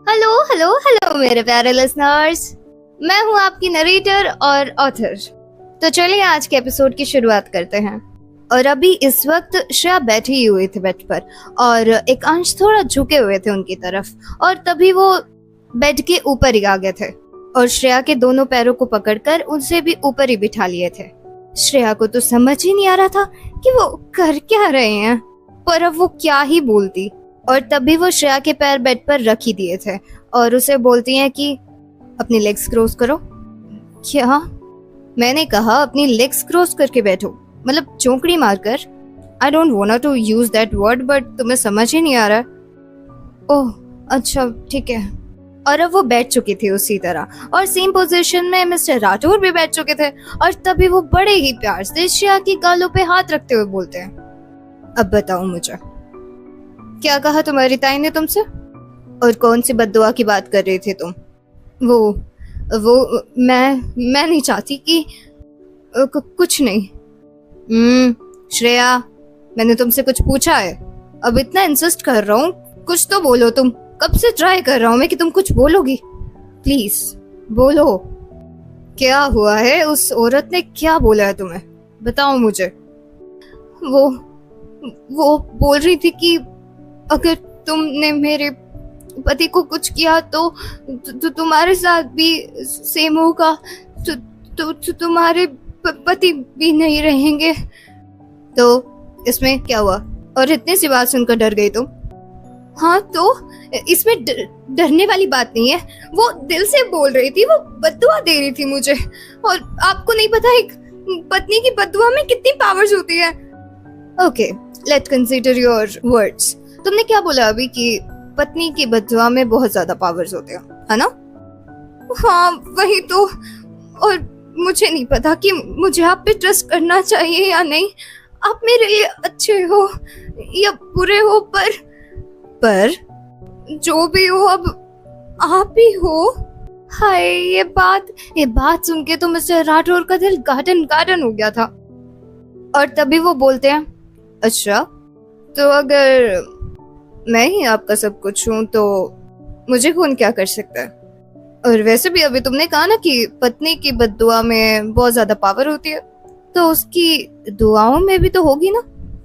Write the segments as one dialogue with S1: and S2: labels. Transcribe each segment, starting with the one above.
S1: Hello hello hello मेरे प्यारे listeners. मैं हूं आपकी नरेटर और ऑथर। तो चलिए आज के एपिसोड की शुरुआत करते हैं। और अभी इस वक्त श्रेया बैठी ही हुई थी बेड पर और एक अंश थोड़ा झुके हुए थे उनकी तरफ, और तभी वो बेड के ऊपर ही आ गए थे और श्रेया के दोनों पैरों को पकड़कर उनसे भी ऊपर ही बिठा लिए थे। श्रेया को तो समझ ही नहीं आ रहा था कि वो कर क्या रहे हैं, पर अब वो क्या ही बोलती। और तभी वो श्रेया के पैर बेड पर रख ही दिए थे और उसे बोलती हैं कि अपनी लेग्स क्रॉस करो। क्या? मैंने कहा अपनी लेग्स क्रॉस करके बैठो, मतलब चौकड़ी मारकर। I don't want to use that word, but तुम्हें समझ ही नहीं आ रहा। ओह अच्छा ठीक है। और अब वो बैठ चुकी थी उसी तरह, और सेम पोजीशन में मिस्टर राठौर भी बैठ चुके थे। और तभी वो बड़े ही प्यार से श्रेया की गालों पे हाथ रखते हुए बोलते हैं, अब बताओ मुझे, क्या कहा तुम्हारी ताई ने तुमसे? और कौन सी बद्दुआ की बात कर रही थी तुम? वो मैं नहीं चाहती कि कुछ नहीं। श्रेया, मैंने तुमसे कुछ पूछा है? अब इतना इंसिस्ट कर रहा हूँ, कुछ तो बोलो। तुम कब से ट्राई कर रहा हूँ मैं कि तुम कुछ बोलोगी। प्लीज बोलो, क्या हुआ है? उस औरत ने क्या बोला है तुम्हें? बताओ मुझे। वो बोल रही थी कि अगर तुमने मेरे पति को कुछ किया तो तुम्हारे साथ भी सेम होगा, तो तुम्हारे पति भी नहीं रहेंगे। तो इसमें क्या हुआ? और इतनी सी बात सुनकर डर गई तुम? हाँ तो इसमें डरने वाली बात नहीं है। वो दिल से बोल रही थी, वो बद्दुआ दे रही थी मुझे। और आपको नहीं पता एक पत्नी की बद्दुआ में कितनी पावर्स होती है। Okay, late consider your words. तुमने क्या बोला अभी कि पत्नी की बद्दुआ में बहुत ज्यादा पावर्स होते हैं, है ना? हाँ वही तो। और मुझे नहीं पता कि मुझे आप पे ट्रस्ट करना चाहिए या नहीं। आप मेरे लिए अच्छे हो या बुरे हो, पर जो भी हो अब आप ही हो। हाय, ये बात सुन के तो मिस्टर राठौर का दिल गार्डन हो गया था। और तभी वो बोलते हैं, अच्छा तो अगर मैं ही आपका सब कुछ हूँ तो मुझे कौन क्या कर सकता है? और वैसे भी अभी तुमने कहा ना कि पत्नी की बद्दुआ में बहुत ज्यादा पावर होती है, तो उसकी दुआओं में भी तो होगी ना।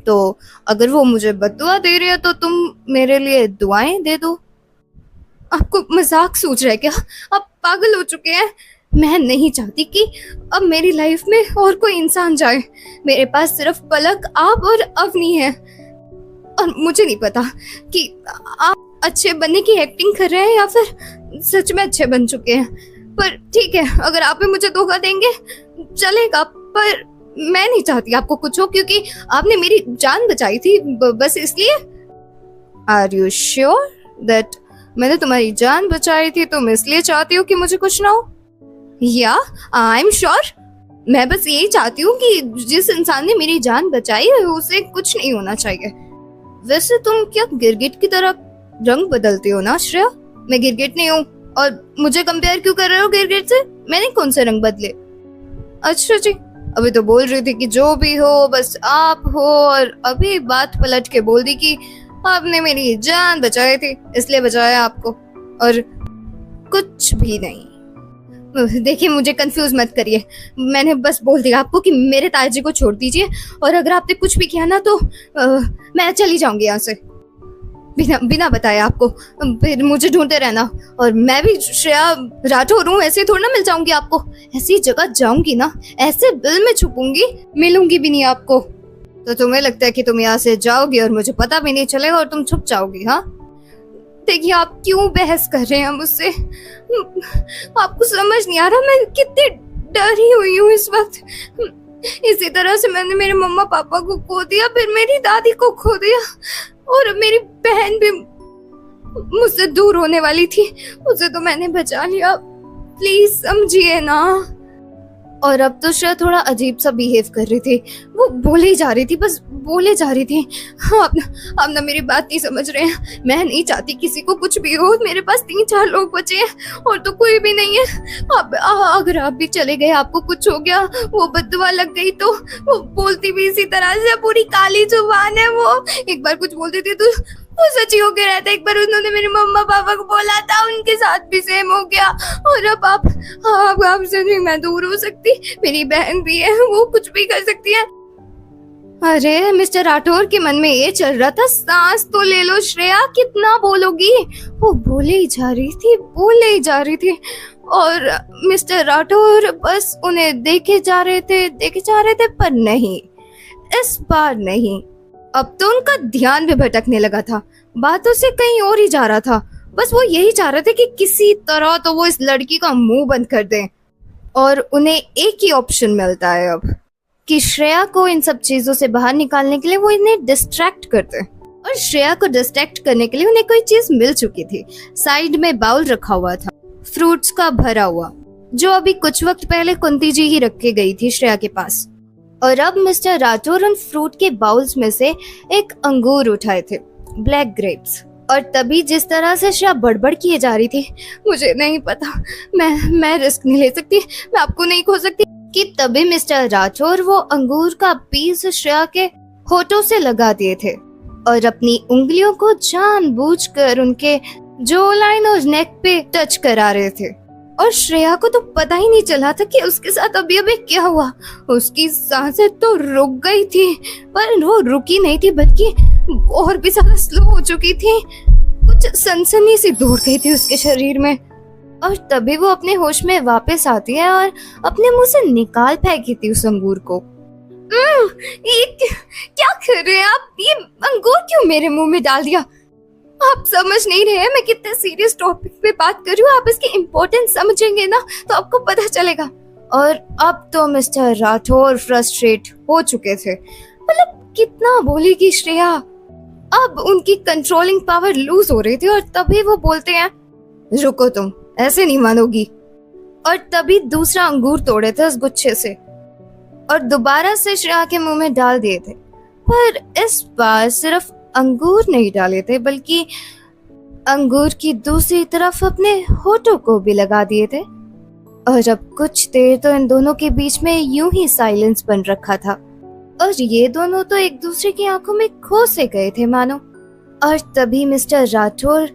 S1: तो अगर वो मुझे बद्दुआ दे रही है तो तुम मेरे लिए दुआएं दे दो। आपको मजाक सूझ रहा है क्या? आप पागल हो चुके हैं। मैं नहीं चाहती कि अब मेरी लाइफ में और कोई इंसान जाए। मेरे पास सिर्फ पलक, आप और अवनी है। और मुझे नहीं पता कि आप अच्छे बनने की एक्टिंग कर रहे हैं या फिर सच में अच्छे बन चुके हैं। पर ठीक है, अगर आप भी मुझे धोखा देंगे चलेगा, पर मैं नहीं चाहती आपको कुछ हो, क्योंकि आपने मेरी जान बचाई थी बस इसलिए। आर यू श्योर दैट मैंने तुम्हारी जान बचाई थी तुम इसलिए चाहती हो कि मुझे कुछ ना हो? या आई एम श्योर। मैं बस यही चाहती हूँ कि जिस इंसान ने मेरी जान बचाई है उसे कुछ नहीं होना चाहिए। वैसे तुम क्या गिरगिट की तरह रंग बदलती हो ना श्रेया? मैं गिरगिट नहीं हूँ, और मुझे कंपेयर क्यों कर रहे हो गिरगिट से? मैंने कौन से रंग बदले? अच्छा जी, अभी तो बोल रही थी कि जो भी हो बस आप हो, और अभी बात पलट के बोल दी कि आपने मेरी जान बचाई थी इसलिए बचाया आपको, और कुछ भी नहीं। देखिए मुझे कंफ्यूज मत करिए। मैंने बस बोल दिया आपको कि मेरे ताजी को छोड़ दीजिए, और अगर आपने कुछ भी किया ना तो मैं चली जाऊंगी यहाँ से बिना बताए आपको। फिर मुझे ढूंढते रहना, और मैं भी श्रेया राठौर हूँ, ऐसे थोड़ा ना मिल जाऊंगी आपको। ऐसी जगह जाऊंगी ना, ऐसे बिल में छुपूंगी, मिलूंगी भी नहीं आपको। तो तुम्हें लगता है कि तुम यहाँ से जाओगी और मुझे पता भी नहीं चलेगा और तुम छुप जाओगी? हाँ देखिए, आप क्यों बहस कर रहे हैं मुझसे? आपको समझ नहीं आ रहा मैं कितनी डरी हुई हूँ इस वक्त। इसी तरह से मैंने मेरे मम्मा पापा को खो दिया, फिर मेरी दादी को खो दिया, और मेरी बहन भी मुझसे दूर होने वाली थी, उसे तो मैंने बचा लिया। प्लीज समझिए ना। और अब तो श्रेया थोड़ा अजीब सा बिहेव कर रही थी। वो बोले ही जा रही थी, बस बोले जा रही थी। आप ना मेरी बात नहीं समझ रहे हैं। मैं नहीं चाहती किसी को कुछ भी हो। मेरे पास 3-4 लोग बचे हैं और तो कोई भी नहीं है। अब अगर आप भी चले गए, आपको कुछ हो गया, वो बद्दुआ लग गई, तो वो बोलती भी इसी तरह से, पूरी काली जुबान है वो। एक बार कुछ बोल देती तो वो सच ही होके रहता है। एक बार उन्होंने मेरे मम्मा पापा को बोला था, उनके साथ भी सेम हो गया। और अब आप आपसे नहीं मैं दूर हो सकती, मेरी बहन भी है, वो कुछ भी कर सकती है। अरे मिस्टर राठौर के मन में ये चल रहा था, सांस तो ले लो श्रेया, कितना बोलोगी। वो बोले ही जा रही थी, बोले ही जा रही थी, और मिस्टर राठौर बस उन्हें देखे जा रहे थे, पर नहीं, इस बार नहीं। अब तो उनका ध्यान भी भटकने लगा था, बातों से कहीं और ही जा रहा था। बस वो यही चाह रहे थे कि किसी तरह तो वो इस लड़की का मुंह बंद कर दें, और उन्हें एक ही ऑप्शन मिलता है अब कि श्रेया को इन सब चीजों से बाहर निकालने के लिए वो इन्हें डिस्ट्रैक्ट करते हैं। और श्रेया को डिस्ट्रैक्ट करने के लिए उन्हें कोई चीज मिल चुकी थी। साइड में बाउल रखा हुआ था, फ्रूट्स का भरा हुआ, जो अभी कुछ वक्त पहले कुंती जी ही रख के गई थी श्रेया के पास। और अब मिस्टर राठौर उन फ्रूट के बाउल्स में से एक अंगूर उठाए थे, ब्लैक ग्रेप्स। और तभी जिस तरह से श्रेया बड़बड़ किए जा रही थी, मुझे नहीं पता, मैं रिस्क नहीं ले सकती, मैं आपको नहीं खो सकती, कि तभी मिस्टर राठौर वो अंगूर का पीस श्रेया के होठों से लगा दिए थे और अपनी उंगलियों को जानबूझकर उनके जो लाइन और नेक पे टच करा रहे थे। और श्रेया को तो पता ही नहीं चला था कि उसके साथ अभी अभी क्या हुआ। उसकी सांसें तो रुक गई थी, पर वो रुकी नहीं थी, बल्कि और भी ज्यादा स्लो हो चुकी थी। कुछ सनसनी सी दौड़ गई थी उसके शरीर में। और तभी वो अपने होश में वापस आती है और अपने मुंह से निकाल फेंकी थी उस अंगूर को। ये क्या कर रहे हैं आप? ये अंगूर क्यों मेरे मुंह में डाल दिया? आप समझ नहीं रहे हैं मैं कितने सीरियस टॉपिक पे बात कर रही हूँ। आप इसकी इम्पोर्टेंस समझेंगे ना तो आपको पता चलेगा। और अब तो मिस्टर राठौर फ्रस्ट्रेट हो चुके थे। मतलब कितना बोलेगी श्रेया? अब उनकी कंट्रोलिंग पावर लूज हो रही थी। और तभी वो बोलते हैं, रुको, तुम ऐसे नहीं मानोगी। और तभी दूसरा अंगूर तोड़े थे उस गुच्छे से और दोबारा से श्रेया के मुंह में डाल दिए थे। पर इस बार सिर्फ अंगूर नहीं डाले थे, बल्कि अंगूर की दूसरी तरफ अपने होठों को भी लगा दिए थे। और अब कुछ देर तो इन दोनों के बीच में यूं ही साइलेंस बन रखा था और ये दोनों तो एक दूसरे की आंखों में खो से गए थे मानो। और तभी मिस्टर राठौर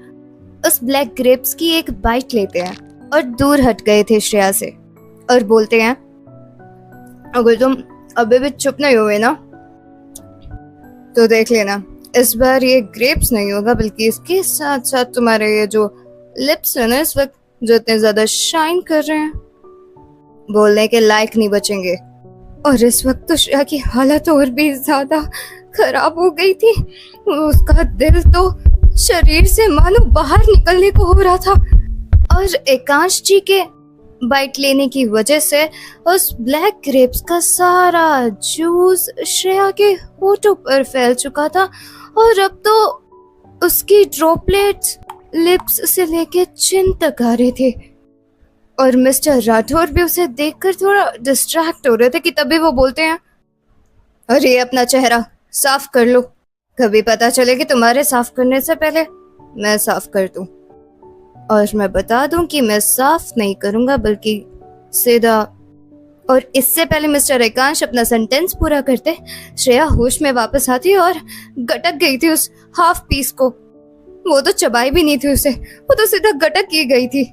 S1: उस ब्लैक ग्रेप्स की एक बाइट लेते हैं और दूर हट गए थे श्रेया से और बोलते हैं, अगर तुम अभी भी चुप नहीं हुए ना तो देख लेना, इस बार ये ग्रेप्स नहीं होगा, बल्कि इसके साथ साथ तुम्हारे ये जो लिप्स है ना इस वक्त जो इतने ज्यादा शाइन कर रहे हैं, बोलने के लायक नहीं बचेंगे। और इस वक्त तो श्रेया की हालत और भी ज्यादा खराब हो गई थी। उसका दिल तो शरीर से मानो बाहर निकलने को हो रहा था। और एकांश जी के बाइट लेने की वजह से उस ब्लैक ग्रेप्स का सारा जूस श्रेया के होठों पर फैल चुका था और अब तो उसकी ड्रॉपलेट्स लिप्स से लेके चिन तक आ रहे थे। और मिस्टर राठौर भी उसे देखकर थोड़ा डिस्ट्रैक्ट हो रहे थे कि तभी वो बोलते हैं, अरे अपना चेहरा साफ कर लो, कभी पता चले कि तुम्हारे साफ करने से पहले मैं साफ कर दूं। और मैं बता दूं कि मैं साफ नहीं करूंगा बल्कि सीधा। और इससे पहले मिस्टर एकांश अपना सेंटेंस पूरा करते, श्रेया होश में वापस आती और गटक गई थी उस हाफ पीस को। वो तो चबाई भी नहीं थी उसे, वो तो सीधा गटक की गई थी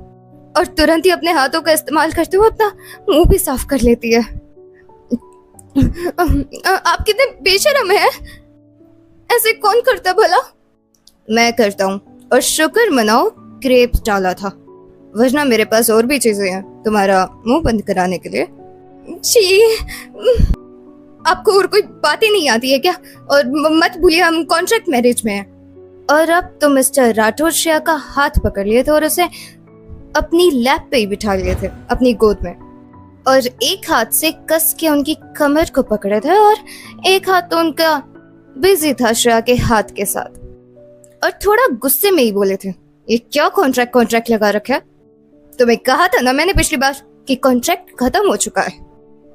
S1: और तुरंत ही अपने हाथों का इस्तेमाल करते हुए अपना मुंह भी साफ कर लेती है। आप कितने बेशर्म हैं, ऐसे कौन करता भला? मैं करता हूँ और शुक्र मनाओ ग्रेप्स डाला था, वरना मेरे पास और भी चीजें हैं तुम्हारा मुंह बंद कराने के लिए। जी, आपको और कोई बात ही नहीं आती है क्या? और मत भूलिए हम कॉन्ट्रैक्ट मैरिज में हैं। और अब तो मिस्टर राठौर श्रेया का हाथ पकड़ लिए थे और उसे अपनी लैप पे ही बिठा लिए थे, अपनी गोद में। और एक हाथ से कस के उनकी कमर को पकड़े थे और एक हाथ तो उनका बिजी था श्रेया के हाथ के साथ। और थोड़ा गुस्से में ही बोले थे, ये क्या कॉन्ट्रैक्ट लगा रखा है? तुम्हें कहा था ना मैंने पिछली बार कि कॉन्ट्रैक्ट खत्म हो चुका है।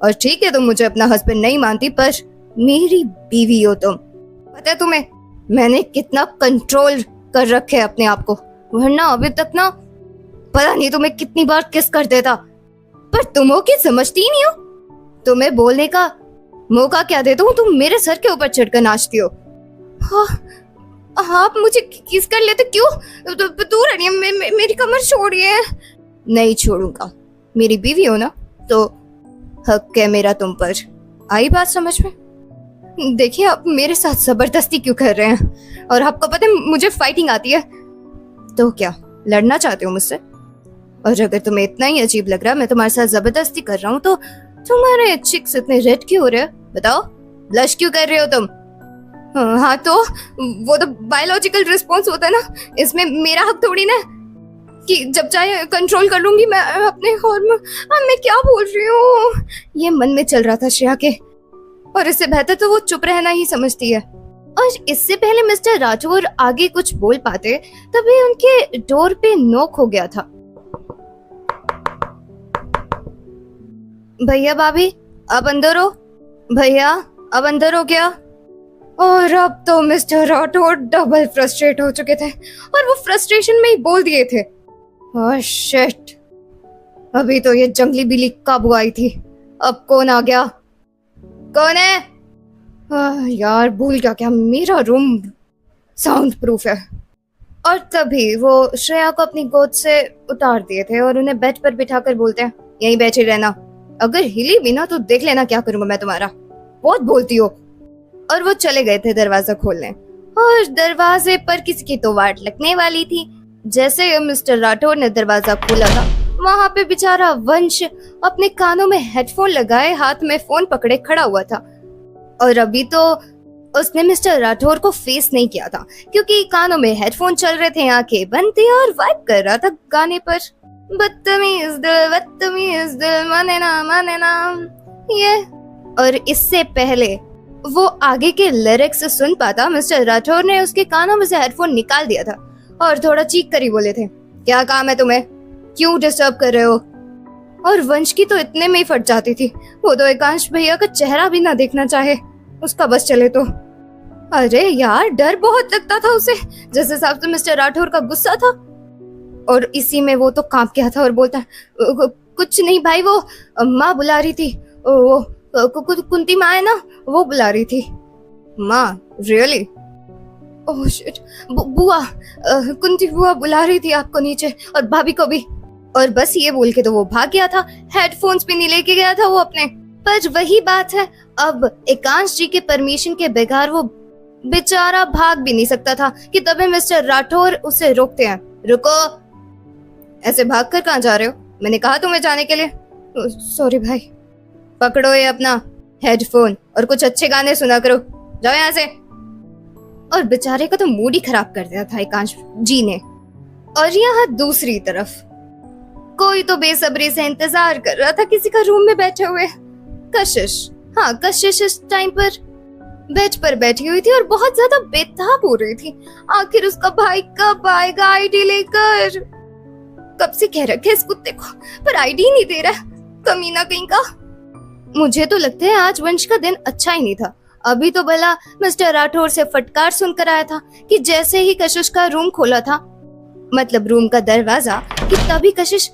S1: और ठीक है तुम मुझे अपना हस्बैंड नहीं मानती, पर मेरी बीवी हो तुम। पता है तुम्हें मैंने कितना कंट्रोल कर रखे है अपने आप को, वरना अभी तक ना पता नहीं तुम्हें कितनी बार किस कर देता, पर तुम हो कि समझती ही नहीं हो। तुम्हें बोलने का मौका क्या देता हूँ, तुम मेरे सर के ऊपर चढ़कर नाचती हो। हाँ, हाँ, आप मुझे किस कर लेते क्यों? दूर रहिए, मेरी कमर छोड़िए। नहीं छोड़ूंगा, मेरी बीवी हो ना, तो हक है मेरा तुम पर। आई बात समझ में? देखिए, आप मेरे साथ जबरदस्ती क्यों कर रहे हैं? और आपको पता है मुझे फाइटिंग आती है। तो क्या लड़ना चाहते हो मुझसे? और अगर तुम्हें इतना ही अजीब लग रहा है मैं तुम्हारे साथ जबरदस्ती कर रहा हूँ, तो तुम्हारे चिक्स इतने रेड क्यों हो रहे हैं? बताओ, ब्लश क्यों कर रहे हो तुम? हाँ तो वो तो बायोलॉजिकल रिस्पॉन्स होता है ना, इसमें मेरा हक थोड़ी ना कि जब चाहे कंट्रोल कर लूंगी मैं अपने हार्मोन। मैं क्या बोल रही हूँ? ये मन में चल रहा था श्रेया के, और इससे बेहतर तो वो चुप रहना ही समझती है। और इससे पहले मिस्टर राठौर आगे कुछ बोल पाते तभी उनके डोर पे नॉक हो गया था। भैया भाभी, अब अंदर हो। भैया, अब अंदर हो क्या? और अब तो मिस्टर राठौर डबल फ्रस्ट्रेट हो चुके थे, और वो फ्रस्ट्रेशन में ही बोल दिए थे, ओह शिट, अभी तो ये जंगली बिल्ली काबू आई थी, अब कौन आ गया? कौन है? यार भूल गया क्या, मेरा रूम साउंड प्रूफ है। और तभी वो श्रेया को अपनी गोद से उतार दिए थे और उन्हें बेड पर बिठाकर बोलते हैं, यहीं बैठे रहना, अगर हिली भी ना तो देख लेना क्या करूंगा मैं तुम्हारा, बहुत बोलती हो। और वो चले गए थे दरवाजा खोलने, और दरवाजे पर किसी की तो वाट लगने वाली थी। जैसे मिस्टर राठौर ने दरवाजा खोला था, वहां पे बेचारा वंश अपने कानों में हेडफोन लगाए हाथ में फोन पकड़े खड़ा हुआ था। और अभी तो उसने मिस्टर राठौर को फेस नहीं किया था क्योंकि कानों में हेडफोन चल रहे थे, आंखें बंद थी और वाइब कर रहा था गाने पर, बदतमीज दिल माने ना ये। और इससे पहले वो आगे के लिरिक्स सुन पाता, मिस्टर राठौर ने उसके कानों में से हेडफोन निकाल दिया था और थोड़ा चीख कर ही बोले थे, क्या काम है तुम्हें, क्यों डिस्टर्ब कर रहे हो? और वंश की तो इतने में ही फट जाती थी, वो तो एकांश भैया का चेहरा भी ना देखना चाहे, उसका बस चले तो। अरे यार, डर बहुत लगता था उसे, जिस हिसाब से मिस्टर राठौर का गुस्सा था। और इसी में वो तो कांप गया था और बोलता, कुछ नहीं भाई, वो माँ बुला रही थी, वो कुंती माँ है ना, वो बुला रही थी। माँ? रियली? ओह शिट, बुआ, कुंती बुआ बुला रही थी आपको नीचे, और भाभी को भी। और बस ये बोल के तो वो भाग गया था, हेडफोन्स भी नहीं लेके गया था वो अपने। पर वही बात है, अब एकांश जी के परमिशन के बगैर वो बेचारा भाग भी नहीं सकता था कि तभी मिस्टर राठौर उसे रोकते हैं, रुको, ऐसे भागकर कहाँ जा रहे हो, मैंने कहा तुम्हें जाने के लिए। सॉरी भाई। पकड़ो ये अपना हेडफोन और कुछ अच्छे गाने सुना करो, जाओ यहाँ से। और बेचारे का तो मूड ही खराब कर दिया था एकांश जी ने। और यहाँ दूसरी तरफ कोई तो बेसब्री से इंतजार कर रहा था किसी का रूम में बैठे हुए। कशिश, हाँ कशिश इस टाइम पर बेड पर बैठी हुई थी और बहुत ज्यादा बेताब हो रही थी, आखिर उसका भाई कब आएगा आईडी लेकर। कब से कह रखे इस कुत्ते को, पर आईडी नहीं दे रहा, कमीना कहीं का। मुझे तो लगता है आज वंश का दिन अच्छा ही नहीं था। अभी तो भला मिस्टर राठौर से फटकार सुनकर आया था कि जैसे ही कशिश का रूम खोला था, मतलब रूम का दरवाजा, कि तभी कशिश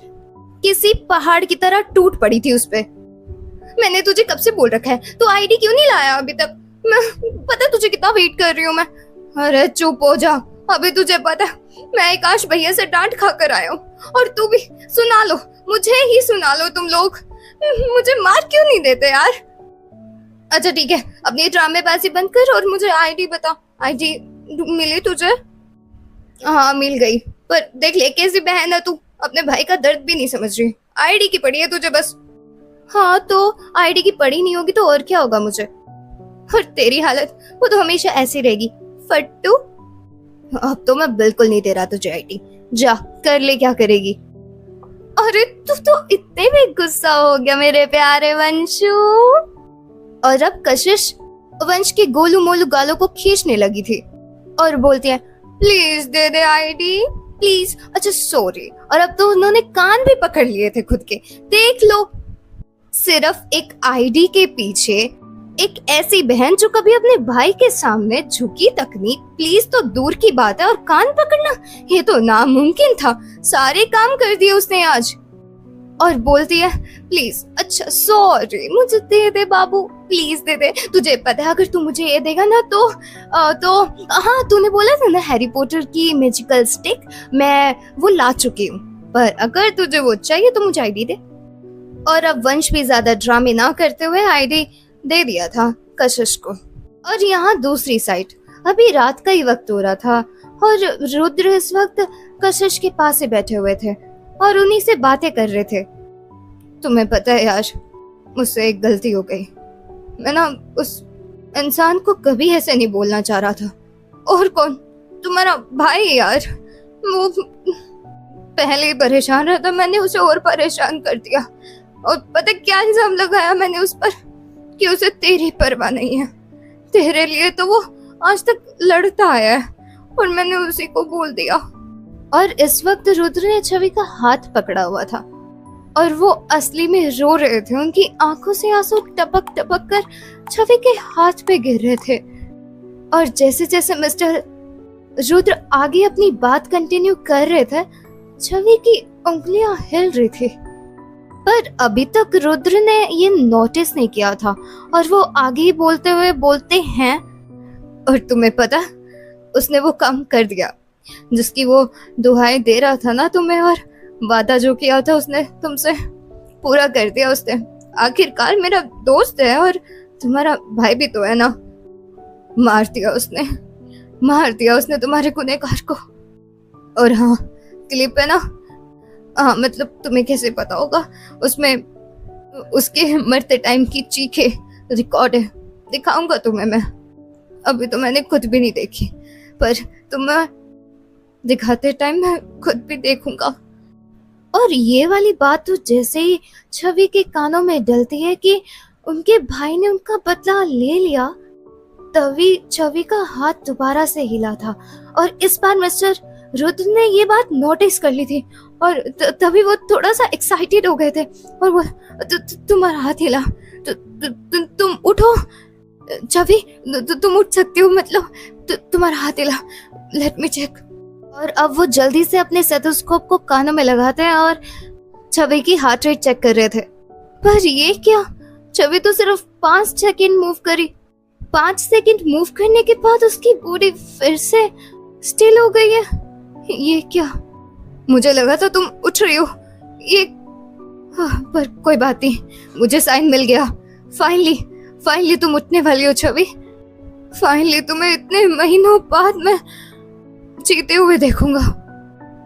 S1: किसी पहाड़ की तरह टूट पड़ी थी उस पे। मैंने तुझे कब से बोल रखा है, तू आईडी क्यों नहीं लाया अभी तक? मैं पता तुझे कितना वेट कर रही हूँ मैं। अरे चुप हो जा, अभी तुझे पता मैं एकांश भैया से डांट खाकर आया हूँ, और तू भी सुना लो, मुझे ही सुना लो तुम लोग, मुझे मार क्यों नहीं देते यार? अच्छा ठीक है, अपनी ड्रामेबाजी बंद कर और मुझे आईडी बता। आईडी मिली तुझे? हाँ मिल गई, पर देख ले कैसी बहन है तू, अपने भाई का दर्द भी नहीं समझ रही। आईडी की पड़ी है तुझे बस। हाँ तो आईडी की पड़ी नहीं होगी तो और क्या होगा मुझे? और तेरी हालत वो तो हमेशा ऐसी रहेगी फट्टू। अब तो मैं बिल्कुल नहीं दे रहा तुझे आईडी, जा कर ले, क्या करेगी? अरे तू तो इतने में गुस्सा हो गया मेरे प्यारे वंशु। और अब कशिश वंश के गोलू मोलू गालों को खींचने लगी थी और बोलती है, please they they ID please. अच्छा सॉरी। और अब तो उन्होंने कान भी पकड़ लिए थे खुद के, देख लो, सिर्फ एक आईडी के पीछे एक ऐसी बहन जो कभी अपने भाई के सामने झुकी तक नहीं, प्लीज तो दूर की बात है, और कान पकड़ना ये तो नामुमकिन था। सारे काम कर दिए उसने आज। और बोलती है प्लीज, अच्छा सॉरी, मुझे दे दे बाबू, प्लीज दे दे। तुझे पता है अगर तू मुझे ये देगा ना तो हाँ, तूने बोला था ना हैरी पॉटर की मैजिकल स्टिक, मैं वो ला चुकी हूँ, पर अगर तुझे वो चाहिए तो मुझे आईडी दे। और अब वंश भी ज्यादा ड्रामे ना करते हुए आईडी दे दिया था कशिश को। और यहाँ दूसरी साइड, अभी रात का ही वक्त हो रहा था और रुद्र इस वक्त कशिश के पास ही बैठे हुए थे और उन्हीं से बातें कर रहे थे। तुम्हें पता है यार, मुझसे एक गलती हो गई। मैं ना उस इंसान को कभी ऐसे नहीं बोलना चाह रहा था। और कौन? तुम्हारा भाई यार। वो पहले ही परेशान रहता, मैंने उसे और परेशान कर दिया। और पता क्या इल्जाम लगाया मैंने उस पर, कि उसे तेरी परवाह नहीं है। तेरे लिए तो वो आज तक लड़ता आया है और मैंने उसी को बोल दिया। और इस वक्त रुद्र ने छवि का हाथ पकड़ा हुआ था और वो असली में रो रहे थे। उनकी आंखों से आंसू टपक टपक कर छवि के हाथ पे गिर रहे थे। और जैसे जैसे मिस्टर रुद्र आगे अपनी बात कंटिन्यू कर रहे थे, छवि की उंगलियां हिल रही थी। पर अभी तक रुद्र ने ये नोटिस नहीं किया था और वो आगे ही बोलते हुए बोलते हैं, और तुम्हें पता, उसने वो काम कर दिया जिसकी वो दुहाई दे रहा था ना तुम्हें, और वादा जो किया था उसने तुमसे पूरा कर दिया उसने। आखिरकार मेरा दोस्त है और तुम्हारा भाई भी तो है ना। मार दिया उसने तुम्हारे गुनहगार को। और हाँ, क्लिप है ना, हाँ मतलब तुम्हें कैसे पता होगा, उसमें उसके मरते टाइम की चीखें रिकॉर्ड है। दिखाऊंगा तुम्हें मैं, अभी तो मैंने खुद भी नहीं देखी, पर तुम्हें दिखाते टाइम मैं खुद भी देखूंगा। और ये वाली बात तो जैसे ही छवि के कानों में डलती है कि उनके भाई ने उनका बदला ले लिया, तभी छवि का हाथ दोबारा से हिला था। और इस बार मिस्टर रुद्र ने ये बात नोटिस कर ली थी और तभी वो थोड़ा सा एक्साइटेड हो गए थे और वो तुम्हारा हाथ हिला, तुम उठो छवि, तुम उठ सकती हो, मतलब तुम्हारा हाथ हिला, लेट मी चेक। और अब वो जल्दी से अपने स्टेथोस्कोप को कानों में लगाते हैं और छवि की हार्ट रेट चेक कर रहे थे। पर ये क्या, छवि तो सिर्फ 5 सेकंड मूव करी। 5 सेकंड मूव करने के बाद उसकी बॉडी फिर से स्टिल हो गई है। ये क्या? मुझे लगा था तुम उठ रही हो ये, पर कोई बात नहीं, मुझे साइन मिल गया। फाइनली तुम उठने वाली हो छवि। फाइनली तुम्हें इतने महीनों बाद मैं जीते हुए देखूंगा।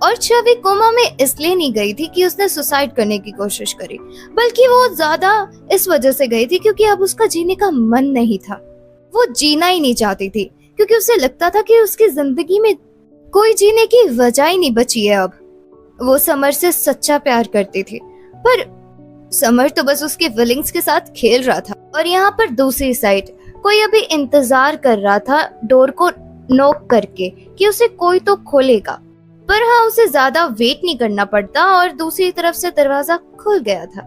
S1: और छवि कोमा में इसलिए नहीं गई थी कि उसने सुसाइड करने की कोशिश करी, बल्कि वो ज्यादा इस वजह से गई थी क्योंकि अब उसका जीने का मन नहीं था। वो जीना ही नहीं चाहती थी क्योंकि उसे लगता था कि उसकी जिंदगी में कोई जीने की वजह ही नहीं बची है। अब वो समर से सच्चा प्यार करती थी, पर समर तो बस उसके फीलिंग्स के साथ खेल रहा था। और यहाँ पर दूसरी साइड कोई अभी इंतजार कर रहा था डोर को नॉक करके कि उसे कोई तो खोलेगा, पर हाँ उसे ज्यादा वेट नहीं करना पड़ता और दूसरी तरफ से दरवाजा खुल गया था।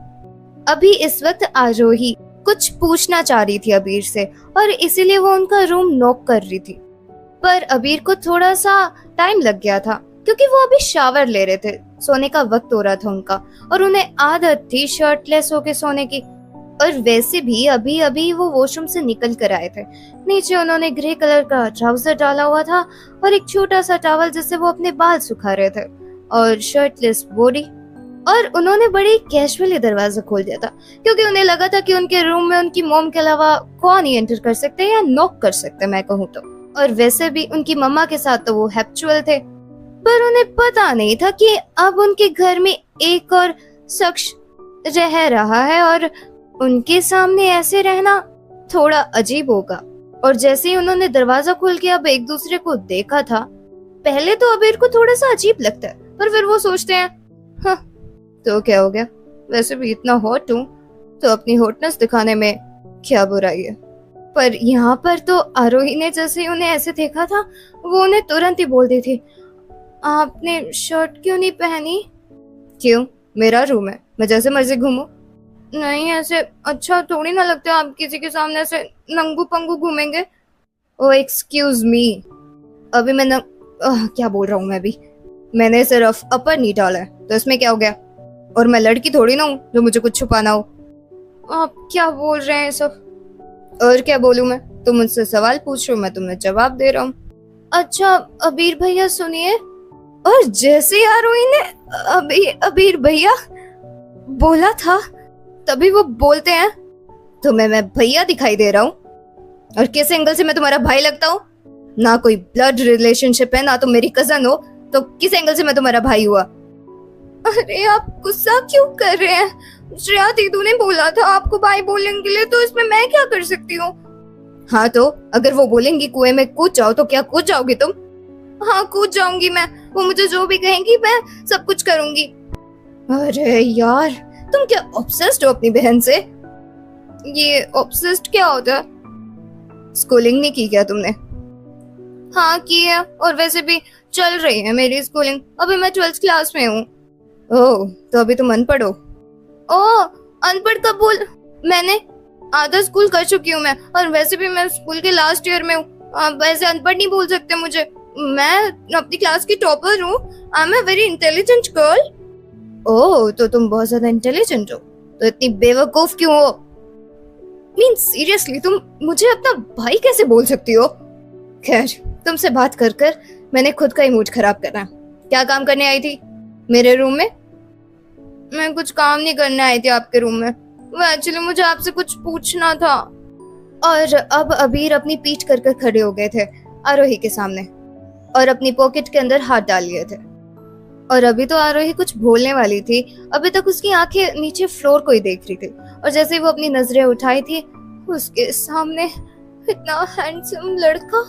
S1: अभी इस वक्त आरोही कुछ पूछना चाह रही थी अबीर से और इसीलिए वो उनका रूम नॉक कर रही थी। पर अबीर को थोड़ा सा टाइम लग गया था क्योंकि वो अभी शावर ले रहे थे, सोने का वक्त हो रहा था उनका और उन्हें आदत थी शर्टलेस होके सोने की। और वैसे भी अभी अभी वो वॉशरूम से निकल कर आए थे। नीचे उन्होंने ग्रे कलर का ट्राउजर डाला हुआ था और एक छोटा सा टॉवल जिससे वो अपने बाल सुखा रहे थे और शर्टलेस बॉडी। और उन्होंने बड़ी कैजुअली दरवाजा खोल दिया था क्योंकि उन्हें लगा था कि उनके रूम में उनकी मॉम के अलावा कौन ही एंटर कर सकते या नॉक कर सकते मैं कहूँ तो। और वैसे भी उनकी मम्मा के साथ तो वो हैप्चुअल थे, पर उन्हें पता नहीं था कि अब उनके घर में एक और शख्स रह रहा है और उनके सामने ऐसे रहना थोड़ा अजीब होगा। और जैसे ही उन्होंने दरवाजा खोल के अब एक दूसरे को देखा था, पहले तो अबीर को थोड़ा सा अजीब लगता है, पर फिर वो सोचते हैं हाँ तो क्या हो गया, वैसे भी इतना हॉट हूँ तो अपनी हॉटनेस दिखाने में क्या बुराई है। पर यहाँ पर तो आरोही ने जैसे ही उन्हें ऐसे देखा था वो उन्हें तुरंत ही बोल दी थी, आपने शर्ट क्यों नहीं पहनी? क्यों, मेरा रूम है, मैं जैसे मर्जी घूमूं? नहीं, ऐसे अच्छा थोड़ी ना लगता है आप किसी के सामने ऐसे नंगू पंगू घूमेंगे। ओ एक्सक्यूज मी, अभी क्या बोल रहा हूँ मैं भी, मैंने सिर्फ अपर नहीं डाला है तो इसमें क्या हो गया? और मैं लड़की थोड़ी ना हूँ जो मुझे कुछ छुपाना हो। आप क्या बोल रहे हैं सब? और क्या बोलूं मैं? तुम मुझसे सवाल पूछ रहे हो, मैं तुम्हें जवाब दे रहा हूँ। अच्छा अबीर भैया सुनिए। और जैसे आरोही ने अबीर भैया बोला था तभी वो बोलते हैं तुम्हें मैं भैया दिखाई दे रहा हूँ। और किस एंगल से मैं तुम्हारा भाई लगता हूँ? ना कोई ब्लड रिलेशनशिप है, ना तुम मेरी कजन हो, तो किस एंगल से मैं तुम्हारा भाई हुआ? अरे आप गुस्सा क्यों कर रहे हैं? श्रेया दीदू ने बोला था आपको भाई बोलने के लिए, तो इसमें मैं क्या कर सकती हूँ? हाँ तो अगर वो बोलेंगी कुएं में कूद जाओ तो क्या कूद जाओगी तुम? हाँ कूद जाऊंगी मैं, वो मुझे जो भी कहेंगी मैं सब कुछ करूंगी। अरे यार तुम क्या ऑब्सेस्ड हो अपनी बहन से? ये ऑब्सेस्ड क्या होता है? स्कूलिंग नहीं की क्या तुमने? हाँ की है, और वैसे भी चल रही है मेरी स्कूलिंग, अभी मैं 12th क्लास में हूँ। ओह तो अभी तुम अनपढ़ हो? ओह अनपढ़ कब बोल? मैंने आधा स्कूल कर चुकी हूँ मैं, और वैसे भी मैं स्कूल के लास्ट ईयर में हूँ। वैसे अनपढ़ नहीं बोल सकते मुझे, मैं अपनी क्लास की टॉपर हूँ। I am a very intelligent girl. Oh तो तुम बहुत ज्यादा इंटेलिजेंट हो, तो इतनी बेवकूफ क्यों हो? मीन सीरियसली तुम मुझे अपना भाई कैसे बोल सकती हो? खैर तुमसे बात कर कर मैंने खुद का ही मूड खराब करना। क्या काम करने आई थी मेरे रूम में? मैं कुछ काम नहीं करने आई थी आपके रूम में, वो एक्चुअली मुझे आपसे कुछ पूछना था। और अब अबीर अपनी पीठ कर कर खड़े हो गए थे आरोही के सामने और अपनी पॉकेट के अंदर हाथ डाल लिए थे। और अभी तो आरोही कुछ बोलने वाली थी, अभी तक उसकी आंखें नीचे फ्लोर को ही देख रही थी, और जैसे ही वो अपनी नजरें उठाई थी उसके सामने इतना हैंडसम लड़का,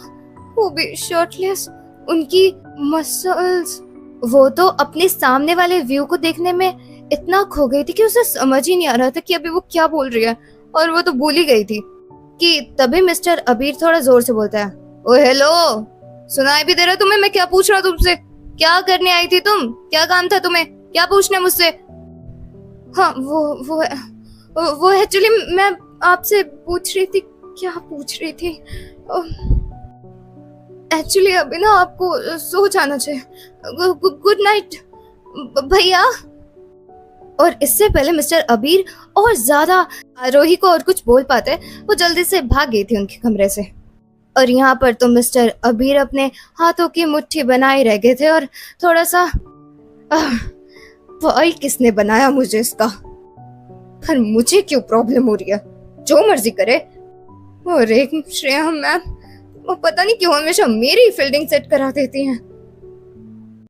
S1: वो भी शर्टलेस, उनकी मसल्स। वो तो अपने सामने वाले व्यू को देखने में इतना खो गई थी कि उसे समझ ही नहीं आ रहा था कि अभी वो क्या बोल रही है, और वो तो भूल ही गई थी कि तभी मिस्टर अबीर थोड़ा जोर से बोलता है, ओ हेलो, सुनाई भी दे रहा तुम्हें मैं क्या पूछ रहा हूँ तुमसे? क्या करने आई थी तुम? क्या काम था तुम्हें? क्या पूछना मुझसे? हाँ वो एक्चुअली मैं आपसे पूछ रही थी। क्या पूछ रही थी? एक्चुअली अभी ना आपको सो जाना चाहिए। गुड नाइट भैया। और इससे पहले मिस्टर अबीर और ज्यादा आरोही को और कुछ बोल पाते, वो जल्दी से भाग गई थी उनके कमरे से। और यहाँ पर तो मिस्टर अबीर अपने हाथों की मुट्ठी बनाए रह गए थे और थोड़ा सा भाई किसने बनाया मुझे इसका, पर मुझे क्यों प्रॉब्लम हो रही है? जो मर्जी करे। और एक श्रेया मैम, वो पता नहीं क्यों हमेशा मेरी फील्डिंग सेट करा देती हैं।